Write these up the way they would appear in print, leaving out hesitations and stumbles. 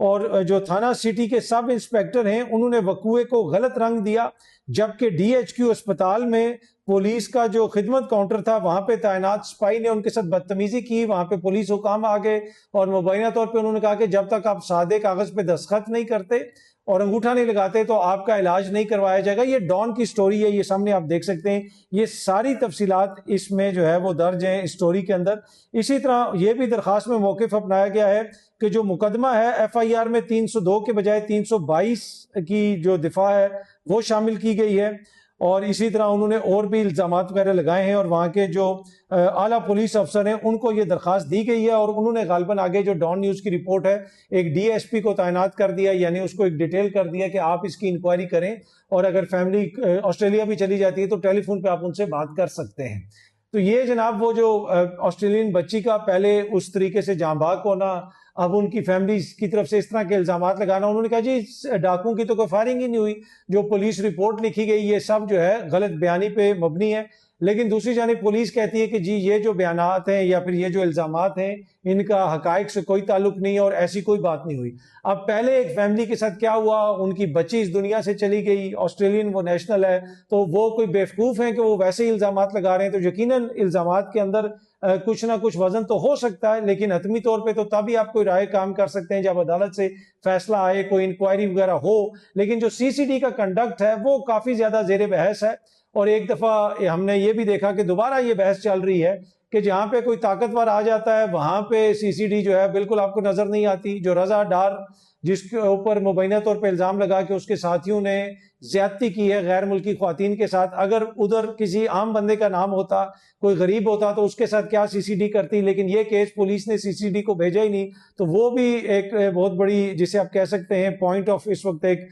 اور جو تھانہ سٹی کے سب انسپیکٹر ہیں انہوں نے وقوعے کو غلط رنگ دیا، جبکہ ڈی ایچ کیو اسپتال میں پولیس کا جو خدمت کاؤنٹر تھا وہاں پہ تعینات سپاہی نے ان کے ساتھ بدتمیزی کی، وہاں پہ پولیس حکام آ گئے اور مبینہ طور پہ انہوں نے کہا کہ جب تک آپ سادے کاغذ پہ دستخط نہیں کرتے اور انگوٹھا نہیں لگاتے تو آپ کا علاج نہیں کروایا جائے گا۔ یہ ڈان کی سٹوری ہے، یہ سامنے آپ دیکھ سکتے ہیں، یہ ساری تفصیلات اس میں جو ہے وہ درج ہیں اس سٹوری کے اندر۔ اسی طرح یہ بھی درخواست میں موقف اپنایا گیا ہے کہ جو مقدمہ ہے ایف آئی آر میں 302 کے بجائے 322 کی جو دفاع ہے وہ شامل کی گئی ہے، اور اسی طرح انہوں نے اور بھی الزامات وغیرہ لگائے ہیں، اور وہاں کے جو اعلیٰ پولیس افسر ہیں ان کو یہ درخواست دی گئی ہے، اور انہوں نے غالباً آگے جو ڈان نیوز کی رپورٹ ہے ایک ڈی ایس پی کو تعینات کر دیا، یعنی اس کو ایک ڈیٹیل کر دیا کہ آپ اس کی انکوائری کریں، اور اگر فیملی آسٹریلیا بھی چلی جاتی ہے تو ٹیلی فون پہ آپ ان سے بات کر سکتے ہیں۔ تو یہ جناب وہ جو آسٹریلین بچی کا پہلے اس طریقے سے جاں بحق ہونا، اب ان کی فیملی کی طرف سے اس طرح کے الزامات لگانا، انہوں نے کہا جی ڈاکوؤں کی تو کوئی فائرنگ ہی نہیں ہوئی، جو پولیس رپورٹ لکھی گئی یہ سب جو ہے غلط بیانی پہ مبنی ہے۔ لیکن دوسری جانب پولیس کہتی ہے کہ جی یہ جو بیانات ہیں یا پھر یہ جو الزامات ہیں ان کا حقائق سے کوئی تعلق نہیں اور ایسی کوئی بات نہیں ہوئی۔ اب پہلے ایک فیملی کے ساتھ کیا ہوا، ان کی بچی اس دنیا سے چلی گئی، آسٹریلین وہ نیشنل ہے، تو وہ کوئی بیوقوف ہیں کہ وہ ویسے ہی الزامات لگا رہے ہیں، تو یقیناً الزامات کے اندر کچھ نہ کچھ وزن تو ہو سکتا ہے، لیکن حتمی طور پہ تو تبھی آپ کوئی رائے کام کر سکتے ہیں جب عدالت سے فیصلہ آئے، کوئی انکوائری وغیرہ ہو۔ لیکن جو سی سی ڈی کا کنڈکٹ ہے وہ کافی زیادہ زیر بحث ہے، اور ایک دفعہ ہم نے یہ بھی دیکھا کہ دوبارہ یہ بحث چل رہی ہے کہ جہاں پہ کوئی طاقتور آ جاتا ہے وہاں پہ سی سی ڈی جو ہے بالکل آپ کو نظر نہیں آتی۔ جو رضا ڈار جس کے اوپر مبینہ طور پہ الزام لگا کہ اس کے ساتھیوں نے زیادتی کی ہے غیر ملکی خواتین کے ساتھ، اگر ادھر کسی عام بندے کا نام ہوتا، کوئی غریب ہوتا تو اس کے ساتھ کیا سی سی ڈی کرتی، لیکن یہ کیس پولیس نے سی سی ڈی کو بھیجا ہی نہیں، تو وہ بھی ایک بہت بڑی جسے آپ کہہ سکتے ہیں پوائنٹ آف اس وقت ایک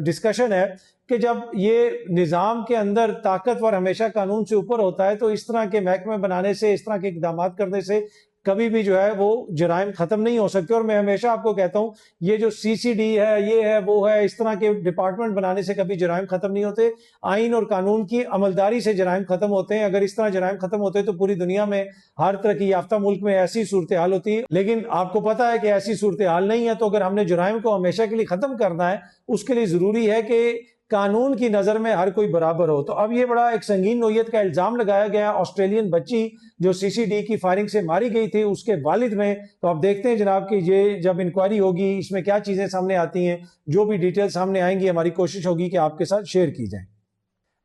ڈسکشن ہے کہ جب یہ نظام کے اندر طاقتور ہمیشہ قانون سے اوپر ہوتا ہے تو اس طرح کے محکمے بنانے سے، اس طرح کے اقدامات کرنے سے کبھی بھی جو ہے وہ جرائم ختم نہیں ہو سکتے۔ اور میں ہمیشہ آپ کو کہتا ہوں یہ جو سی سی ڈی ہے، یہ ہے وہ ہے، اس طرح کے ڈپارٹمنٹ بنانے سے کبھی جرائم ختم نہیں ہوتے، آئین اور قانون کی عملداری سے جرائم ختم ہوتے ہیں۔ اگر اس طرح جرائم ختم ہوتے تو پوری دنیا میں ہر ترقی یافتہ ملک میں ایسی صورتحال ہوتی ہے، لیکن آپ کو پتا ہے کہ ایسی صورتحال نہیں ہے۔ تو اگر ہم نے جرائم کو ہمیشہ کے لیے ختم کرنا ہے اس کے لیے ضروری ہے کہ قانون کی نظر میں ہر کوئی برابر ہو۔ تو اب یہ بڑا ایک سنگین نوعیت کا الزام لگایا گیا آسٹریلین بچی جو سی سی ڈی کی فائرنگ سے ماری گئی تھی اس کے والد میں۔ تو آپ دیکھتے ہیں جناب کہ یہ جب انکوائری ہوگی اس میں کیا چیزیں سامنے آتی ہیں، جو بھی ڈیٹیل سامنے آئیں گی ہماری کوشش ہوگی کہ آپ کے ساتھ شیئر کی جائیں۔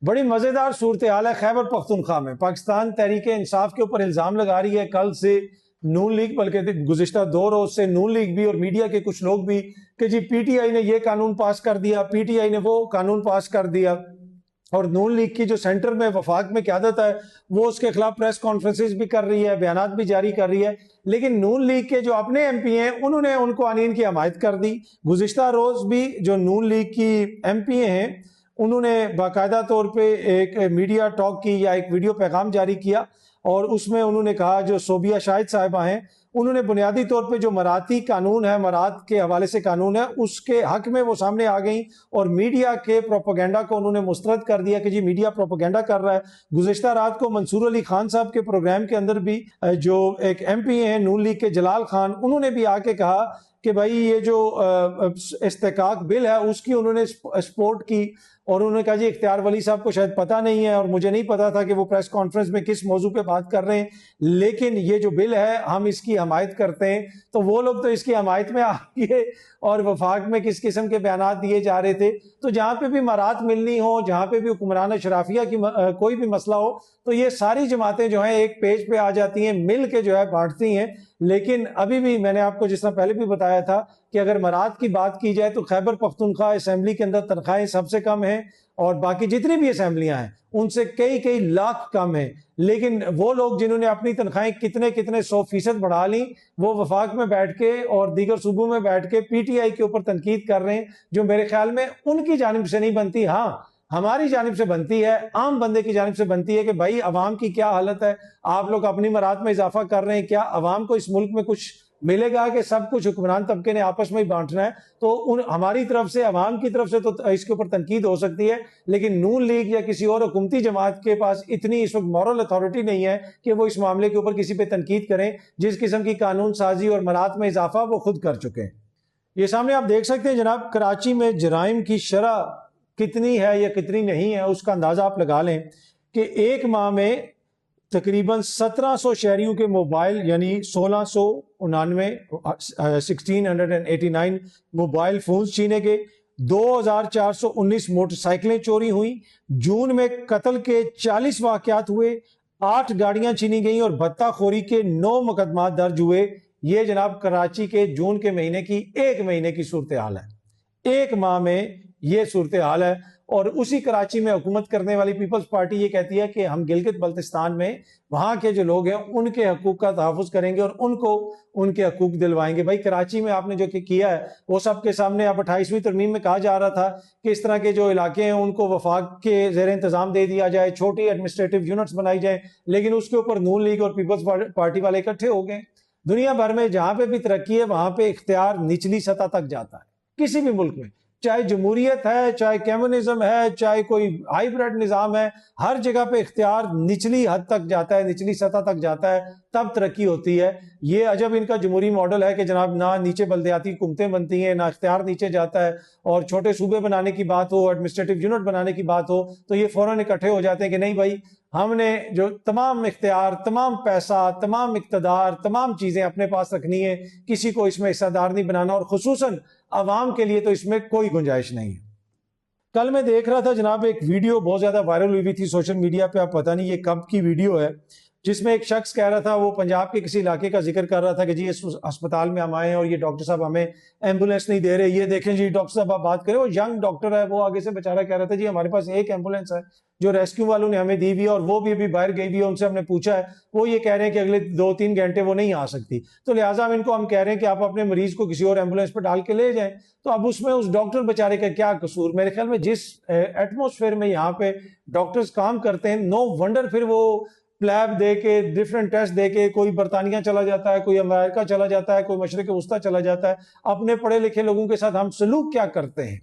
بڑی مزیدار صورتحال ہے خیبر پختونخوا میں، پاکستان تحریک انصاف کے اوپر الزام لگا رہی ہے کل سے نون لیگ، بلکہ گزشتہ 2 روز سے نون لیگ بھی اور میڈیا کے کچھ لوگ بھی کہ جی پی ٹی آئی نے یہ قانون پاس کر دیا، پی ٹی آئی نے وہ قانون پاس کر دیا، اور نون لیگ کی جو سینٹر میں وفاق میں قیادت ہے وہ اس کے خلاف پریس کانفرنسز بھی کر رہی ہے، بیانات بھی جاری کر رہی ہے، لیکن نون لیگ کے جو اپنے ایم پی ہیں انہوں نے ان قوانین کی حمایت کر دی۔ گزشتہ روز بھی جو نون لیگ کی ایم پی ہیں انہوں نے باقاعدہ طور پہ ایک میڈیا ٹاک کی یا ایک ویڈیو پیغام جاری کیا، اور اس میں انہوں نے کہا، جو صوبیہ شاہد صاحبہ ہیں انہوں نے بنیادی طور پہ جو مراتی قانون ہے، مرات کے حوالے سے قانون ہے، اس کے حق میں وہ سامنے آ گئیں اور میڈیا کے پروپیگنڈا کو انہوں نے مسترد کر دیا کہ جی میڈیا پروپیگنڈا کر رہا ہے۔ گزشتہ رات کو منصور علی خان صاحب کے پروگرام کے اندر بھی جو ایک ایم پی ہیں نون لیگ کے جلال خان، انہوں نے بھی آ کے کہا کہ بھائی یہ جو استحقاق بل ہے اس کی انہوں نے سپورٹ کی، اور انہوں نے کہا جی اختیار ولی صاحب کو شاید پتہ نہیں ہے اور مجھے نہیں پتا تھا کہ وہ پریس کانفرنس میں کس موضوع پہ بات کر رہے ہیں، لیکن یہ جو بل ہے ہم اس کی حمایت کرتے ہیں۔ تو وہ لوگ تو اس کی حمایت میں آگئے اور وفاق میں کس قسم کے بیانات دیے جا رہے تھے۔ تو جہاں پہ بھی مرات ملنی ہو، جہاں پہ بھی حکمران اشرافیہ کی کوئی بھی مسئلہ ہو تو یہ ساری جماعتیں جو ہیں ایک پیج پہ آ جاتی ہیں، مل کے جو ہے بانٹتی ہیں۔ لیکن ابھی بھی میں نے آپ کو جس طرح پہلے بھی بتایا تھا کہ اگر مرات کی بات کی جائے تو خیبر پختونخوا اسمبلی کے اندر تنخواہیں سب سے کم ہیں، اور باقی جتنی بھی اسمبلیاں ہیں ان سے کئی لاکھ کم ہیں، لیکن وہ لوگ جنہوں نے اپنی تنخواہیں کتنے 100% بڑھا لیں وہ وفاق میں بیٹھ کے اور دیگر صوبوں میں بیٹھ کے پی ٹی آئی کے اوپر تنقید کر رہے ہیں، جو میرے خیال میں ان کی جانب سے نہیں بنتی، ہاں ہماری جانب سے بنتی ہے، عام بندے کی جانب سے بنتی ہے کہ بھائی عوام کی کیا حالت ہے، آپ لوگ اپنی مراد میں اضافہ کر رہے ہیں، کیا عوام کو اس ملک میں کچھ ملے گا کہ سب کچھ حکمران طبقے نے آپس میں ہی بانٹنا ہے؟ تو ہماری طرف سے، عوام کی طرف سے تو اس کے اوپر تنقید ہو سکتی ہے، لیکن نون لیگ یا کسی اور حکومتی جماعت کے پاس اتنی اس وقت مورل اتھارٹی نہیں ہے کہ وہ اس معاملے کے اوپر کسی پہ تنقید کریں جس قسم کی قانون سازی اور مرات میں اضافہ وہ خود کر چکے ہیں۔ یہ سامنے آپ دیکھ سکتے ہیں جناب، کراچی میں جرائم کی شرح کتنی ہے یا کتنی نہیں ہے اس کا اندازہ آپ لگا لیں کہ ایک ماہ میں تقریباً 1700 شہریوں کے موبائل یعنی 1689 موبائل فونز چھینے گئے، 2419 موٹر سائیکلیں چوری ہوئیں، جون میں قتل کے 40 واقعات ہوئے، 8 گاڑیاں چھینی گئیں اور بھتہ خوری کے 9 مقدمات درج ہوئے۔ یہ جناب کراچی کے جون کے مہینے کی ایک مہینے کی صورتحال ہے، ایک ماہ میں یہ صورتحال ہے۔ اور اسی کراچی میں حکومت کرنے والی پیپلز پارٹی یہ کہتی ہے کہ ہم گلگت بلتستان میں وہاں کے جو لوگ ہیں ان کے حقوق کا تحفظ کریں گے اور ان کو ان کے حقوق دلوائیں گے۔ بھائی کراچی میں آپ نے جو کیا ہے وہ سب کے سامنے، اب 28ویں ترمیم میں کہا جا رہا تھا کہ اس طرح کے جو علاقے ہیں ان کو وفاق کے زیر انتظام دے دیا جائے، چھوٹی ایڈمنسٹریٹو یونٹس بنائی جائیں، لیکن اس کے اوپر نون لیگ اور پیپلز پارٹی والے اکٹھے ہو گئے۔ دنیا بھر میں جہاں پہ بھی ترقی ہے وہاں پہ اختیار نچلی سطح تک جاتا ہے، کسی بھی ملک میں، چاہے جمہوریت ہے، چاہے کمیونزم ہے، چاہے کوئی ہائیبرڈ نظام ہے، ہر جگہ پہ اختیار نچلی حد تک جاتا ہے، نچلی سطح تک جاتا ہے، تب ترقی ہوتی ہے۔ یہ عجب ان کا جمہوری ماڈل ہے کہ جناب نہ نیچے بلدیاتی حکومتیں بنتی ہیں، نہ اختیار نیچے جاتا ہے، اور چھوٹے صوبے بنانے کی بات ہو، ایڈمنسٹریٹو یونٹ بنانے کی بات ہو تو یہ فوراً اکٹھے ہو جاتے ہیں کہ نہیں بھائی ہم نے جو تمام اختیار، تمام پیسہ، تمام اقتدار، تمام چیزیں اپنے پاس رکھنی ہے، کسی کو اس میں حصہ دار نہیں بنانا، اور خصوصاً عوام کے لیے تو اس میں کوئی گنجائش نہیں ہے۔ کل میں دیکھ رہا تھا جناب ایک ویڈیو بہت زیادہ وائرل ہوئی تھی سوشل میڈیا پہ، آپ پتہ نہیں یہ کب کی ویڈیو ہے، جس میں ایک شخص کہہ رہا تھا، وہ پنجاب کے کسی علاقے کا ذکر کر رہا تھا کہ جی اس اسپتال میں ہم آئے ہیں اور یہ ڈاکٹر صاحب ہمیں ایمبولینس نہیں دے رہے، یہ دیکھیں جی ڈاکٹر صاحب آپ بات کریں۔ وہ ینگ ڈاکٹر ہے، وہ آگے سے بیچارہ کہہ رہا تھا جی ہمارے پاس ایک ایمبولینس ہے جو ریسکیو والوں نے ہمیں دی ہوئی ہے اور وہ بھی ابھی باہر گئی ہوئی ہے، ان سے ہم نے پوچھا ہے، وہ یہ کہہ رہے ہیں کہ اگلے 2-3 گھنٹے وہ نہیں آ سکتی، تو لہٰذا ہم کہہ رہے ہیں کہ آپ اپنے مریض کو کسی اور ایمبولینس پہ ڈال کے لے جائیں۔ تو اب اس میں اس ڈاکٹر بیچارے کا کیا قصور؟ میرے خیال میں جس ایٹموسفیئر میں یہاں پہ ڈاکٹرز کام کرتے ہیں، نو ونڈر پھر وہ پلیب دے کے، ڈیفرنٹ ٹیسٹ دے کے، کوئی برطانیہ چلا جاتا ہے، کوئی امریکہ چلا جاتا ہے، کوئی مشرق وسطیٰ چلا جاتا ہے۔ اپنے پڑھے لکھے لوگوں کے ساتھ ہم سلوک کیا کرتے ہیں،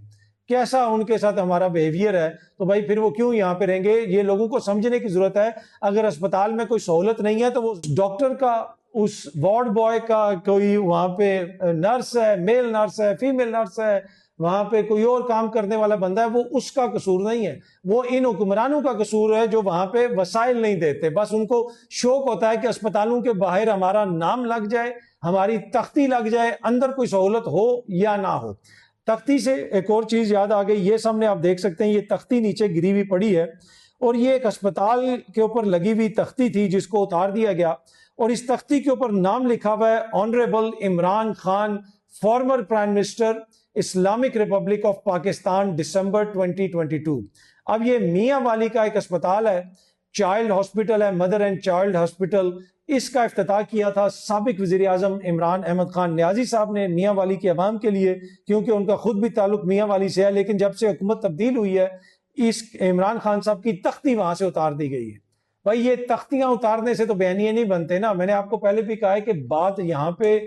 کیسا ان کے ساتھ ہمارا بیہیویئر ہے، تو بھائی پھر وہ کیوں یہاں پہ رہیں گے؟ یہ لوگوں کو سمجھنے کی ضرورت ہے۔ اگر اسپتال میں کوئی سہولت نہیں ہے تو وہ ڈاکٹر کا، اس وارڈ بوائے کا، کوئی وہاں پہ نرس ہے، میل نرس ہے، فیمیل نرس ہے، وہاں پہ کوئی اور کام کرنے والا بندہ ہے، وہ اس کا قصور نہیں ہے، وہ ان حکمرانوں کا قصور ہے جو وہاں پہ وسائل نہیں دیتے۔ بس ان کو شوق ہوتا ہے کہ اسپتالوں کے باہر ہمارا نام لگ جائے، ہماری تختی لگ جائے، اندر کوئی سہولت ہو یا نہ ہو۔ تختی سے ایک اور چیز یاد آ گئی، یہ سامنے آپ دیکھ سکتے ہیں، یہ تختی نیچے گری ہوئی پڑی ہے اور یہ ایک اسپتال کے اوپر لگی ہوئی تختی تھی جس کو اتار دیا گیا، اور اس تختی کے اوپر نام لکھا ہوا ہے honourable Imran Khan, former prime minister, Islamic Republic of Pakistan, دسمبر 2022۔ اب یہ میاں والی کا ایک اسپتال ہے، چائلڈ ہاسپٹل ہے، مدر اینڈ چائلڈ ہاسپٹل، اس کا افتتاح کیا تھا سابق وزیر اعظم عمران احمد خان نیازی صاحب نے میاں والی کے عوام کے لیے، کیونکہ ان کا خود بھی تعلق میاں والی سے ہے، لیکن جب سے حکومت تبدیل ہوئی ہے اس عمران خان صاحب کی تختی وہاں سے اتار دی گئی ہے۔ بھائی یہ تختیاں اتارنے سے تو بیانیے نہیں بنتے نا، میں نے آپ کو پہلے بھی کہا ہے کہ بات یہاں پہ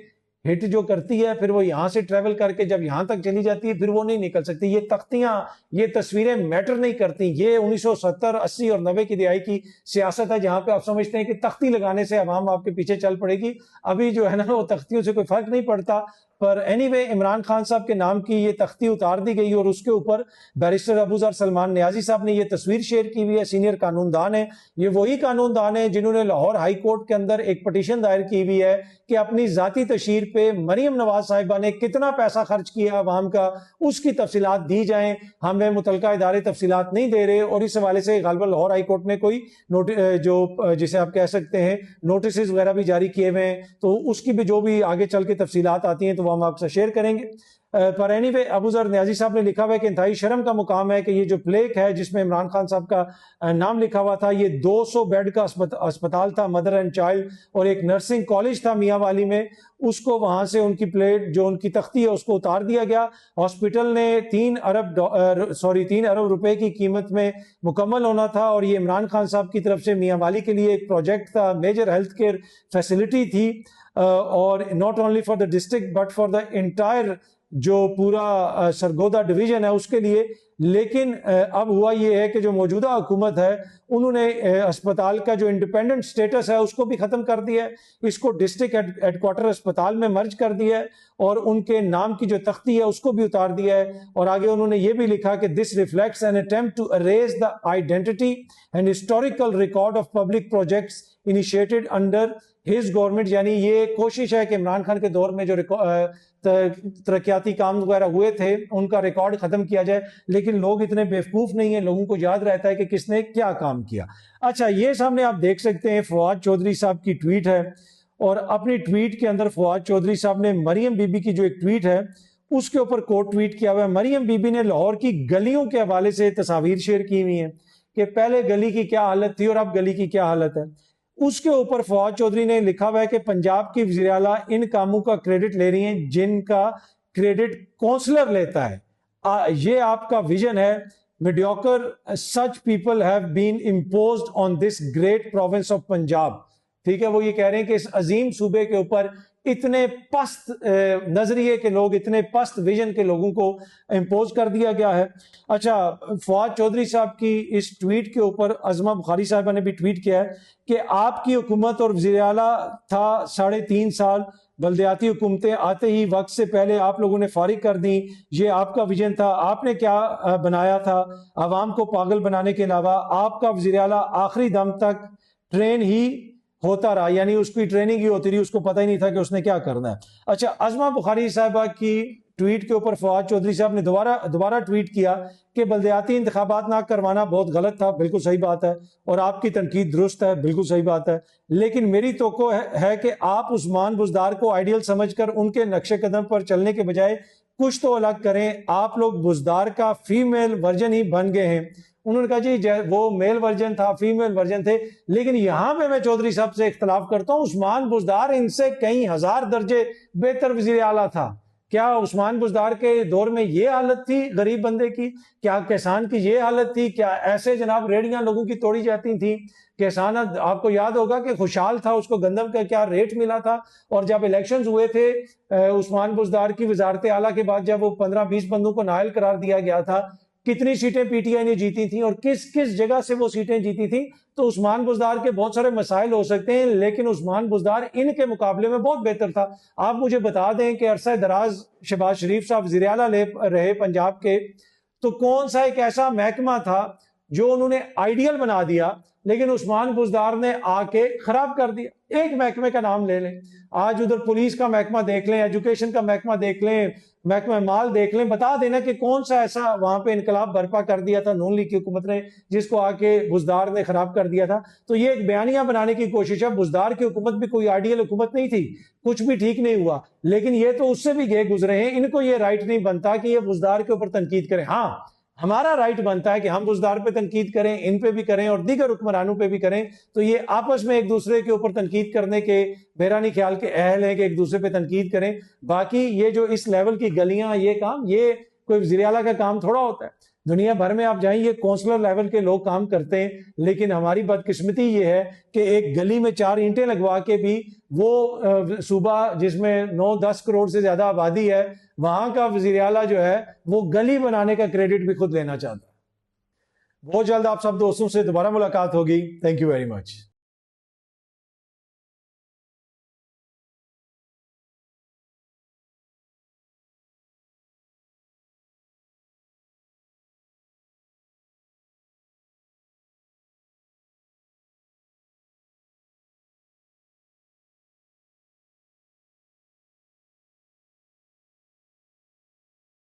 ہٹ جو کرتی ہے پھر وہ یہاں سے ٹریول کر کے جب یہاں تک چلی جاتی ہے پھر وہ نہیں نکل سکتی۔ یہ تختیاں، یہ تصویریں میٹر نہیں کرتی۔ یہ 1970، 80 اور 90 کی دہائی کی سیاست ہے جہاں پہ آپ سمجھتے ہیں کہ تختی لگانے سے عوام آپ کے پیچھے چل پڑے گی۔ ابھی جو ہے نا وہ تختیوں سے کوئی فرق نہیں پڑتا۔ پر اینی وے عمران خان صاحب کے نام کی یہ تختی اتار دی گئی اور اس کے اوپر بیرسٹر ابوذر سلمان نیازی صاحب نے یہ تصویر شیئر کی ہوئی ہے، سینئر قانون دان ہیں، یہ وہی قانون دان ہیں جنہوں نے لاہور ہائی کورٹ کے اندر ایک پٹیشن دائر کی ہوئی ہے کہ اپنی ذاتی تشہیر پہ مریم نواز صاحبہ نے کتنا پیسہ خرچ کیا عوام کا، اس کی تفصیلات دی جائیں۔ ہمیں متعلقہ ادارے تفصیلات نہیں دے رہے، اور اس حوالے سے غالباً لاہور ہائی کورٹ نے کوئی جو جسے آپ کہہ سکتے ہیں نوٹسز وغیرہ بھی جاری کیے ہوئے ہیں، تو اس کی بھی جو بھی آگے چل کے تفصیلات آتی ہیں تو وہ ہم آپ سے شیئر کریں گے۔ پر اینی وے ابوذر نیازی صاحب نے لکھا ہوا ہے کہ انتہائی شرم کا مقام ہے کہ یہ جو پلیک ہے جس میں عمران خان صاحب کا نام لکھا ہوا تھا، یہ 200 بیڈ کا اسپتال تھا، مدر اینڈ چائلڈ، اور ایک نرسنگ کالج تھا میاں والی میں، اس کو وہاں سے ان کی پلیٹ جو ان کی تختی ہے اس کو اتار دیا گیا۔ ہاسپٹل نے 3 ارب روپے کی قیمت میں مکمل ہونا تھا، اور یہ عمران خان صاحب کی طرف سے میاں والی کے لیے ایک پروجیکٹ تھا، میجر ہیلتھ کیئر فیسلٹی تھی، اور not only for the district but for the entire جو پورا سرگودا ڈویژن ہے اس کے لیے. لیکن اب ہوا یہ ہے کہ جو موجودہ حکومت ہے انہوں نے اسپتال کا جو انڈیپینڈنٹ سٹیٹس ہے اس کو بھی ختم کر دیا ہے, اس کو ڈسٹرکٹ ہیڈ کوارٹر اسپتال میں مرج کر دیا ہے, اور ان کے نام کی جو تختی ہے اس کو بھی اتار دیا ہے. اور آگے انہوں نے یہ بھی لکھا کہ this reflects an attempt to erase the identity and historical record of public projects initiated under his government. یعنی یہ کوشش ہے کہ عمران خان کے دور میں جو ترقیاتی کام وغیرہ ہوئے تھے ان کا ریکارڈ ختم کیا جائے. لیکن لوگ اتنے بیوقوف نہیں ہیں, لوگوں کو یاد رہتا ہے کہ کس نے کیا کام کیا. اچھا, یہ سامنے آپ دیکھ سکتے ہیں فواد چودھری صاحب کی ٹویٹ ہے, اور اپنی ٹویٹ کے اندر فواد چودھری صاحب نے مریم بی بی کی جو ایک ٹویٹ ہے اس کے اوپر کوٹ ٹویٹ کیا ہوا ہے. مریم بی بی نے لاہور کی گلیوں کے حوالے سے تصاویر شیئر کی ہوئی ہیں کہ پہلے گلی کی کیا حالت تھی اور اب گلی کی کیا حالت ہے. اس کے اوپر فواد چودھری نے لکھا ہوا ہے کہ پنجاب کی وزیر اعلیٰ ان کاموں کا کریڈٹ لے رہی ہیں جن کا کریڈٹ کونسلر لیتا ہے. یہ آپ کا ویژن ہے. mediocre such people have been imposed on this great province of Punjab. ٹھیک ہے, وہ یہ کہہ رہے ہیں کہ اس عظیم صوبے کے اوپر اتنے پست نظریے کے لوگ, اتنے پست ویژن کے لوگوں کو امپوز کر دیا گیا ہے. اچھا, فواد چودھری صاحب کی اس ٹویٹ کے اوپر عظمہ بخاری صاحبہ نے بھی ٹویٹ کیا ہے کہ آپ کی حکومت اور وزیر اعلیٰ تھا 3.5 سال, بلدیاتی حکومتیں آتے ہی وقت سے پہلے آپ لوگوں نے فارغ کر دیں. یہ آپ کا ویژن تھا. آپ نے کیا بنایا تھا عوام کو پاگل بنانے کے علاوہ؟ آپ کا وزیر اعلیٰ آخری دم تک ٹرین ہی ہوتا رہا, یعنی اس کی ٹریننگ ہی ہوتی رہی, اس کو پتہ ہی نہیں تھا کہ اس نے کیا کرنا ہے. اچھا, عظمہ بخاری صاحبہ کی ٹویٹ کے اوپر فواد چودھری صاحب نے دوبارہ ٹویٹ کیا کہ بلدیاتی انتخابات نہ کروانا بہت غلط تھا. بالکل صحیح بات ہے, اور آپ کی تنقید درست ہے, بالکل صحیح بات ہے. لیکن میری توقع ہے کہ آپ عثمان بزدار کو آئیڈیل سمجھ کر ان کے نقش قدم پر چلنے کے بجائے کچھ تو الگ کریں. آپ لوگ بزدار کا فیمیل ورژن ہی بن گئے ہیں. انہوں نے کہا جی وہ میل ورژن تھا, فیمیل ورژن تھے. لیکن یہاں پہ میں چودھری صاحب سے اختلاف کرتا ہوں, عثمان بزدار ان سے کئی ہزار درجے بہتر وزیر اعلیٰ تھا. کیا عثمان بزدار کے دور میں یہ حالت تھی غریب بندے کی؟ کیا کسان کی یہ حالت تھی؟ کیا ایسے جناب ریڑیاں لوگوں کی توڑی جاتی تھیں؟ کسان, آپ کو یاد ہوگا کہ خوشحال تھا, اس کو گندم کا کیا ریٹ ملا تھا. اور جب الیکشنز ہوئے تھے عثمان بزدار کی وزارت اعلیٰ کے بعد, جب وہ 15-20 بندوں کو نائل قرار دیا گیا تھا, کتنی سیٹیں پی ٹی آئی نے جیتی تھیں اور کس جگہ سے وہ سیٹیں جیتی تھیں. تو عثمان بزدار کے بہت سارے مسائل ہو سکتے ہیں, لیکن عثمان بزدار ان کے مقابلے میں بہت بہتر تھا. آپ مجھے بتا دیں کہ عرصہ دراز شہباز شریف صاحب وزیر اعلیٰ رہے پنجاب کے, تو کون سا ایک ایسا محکمہ تھا جو انہوں نے آئیڈیل بنا دیا لیکن عثمان بزدار نے آ کے خراب کر دیا؟ ایک محکمے کا نام لے لیں. آج ادھر پولیس کا محکمہ دیکھ لیں, ایجوکیشن کا محکمہ دیکھ لیں, محکمہ مال دیکھ لیں, بتا دینا کہ کون سا ایسا وہاں پہ انقلاب برپا کر دیا تھا نون لیگ کی حکومت نے جس کو آ کے بزدار نے خراب کر دیا تھا. تو یہ ایک بیانیہ بنانے کی کوشش ہے. بزدار کی حکومت بھی کوئی آئیڈیل حکومت نہیں تھی, کچھ بھی ٹھیک نہیں ہوا, لیکن یہ تو اس سے بھی گئے گزرے ہیں. ان کو یہ رائٹ نہیں بنتا کہ یہ بزدار کے اوپر تنقید کریں. ہاں, ہمارا رائٹ بنتا ہے کہ ہم بزدار پہ تنقید کریں, ان پہ بھی کریں اور دیگر حکمرانوں پہ بھی کریں. تو یہ آپس میں ایک دوسرے کے اوپر تنقید کرنے کے میرا نہیں خیال کہ اہل ہیں کہ ایک دوسرے پہ تنقید کریں. باقی یہ جو اس لیول کی گلیاں, یہ کام, یہ کوئی وزیر اعلیٰ کا کام تھوڑا ہوتا ہے. دنیا بھر میں آپ جائیں, یہ کونسلر لیول کے لوگ کام کرتے ہیں. لیکن ہماری بدقسمتی یہ ہے کہ ایک گلی میں 4 اینٹیں لگوا کے بھی وہ صوبہ جس میں 9-10 کروڑ سے زیادہ آبادی ہے, وہاں کا وزیر اعلیٰ جو ہے وہ گلی بنانے کا کریڈٹ بھی خود لینا چاہتا ہے. بہت جلد آپ سب دوستوں سے دوبارہ ملاقات ہوگی. Thank you very much.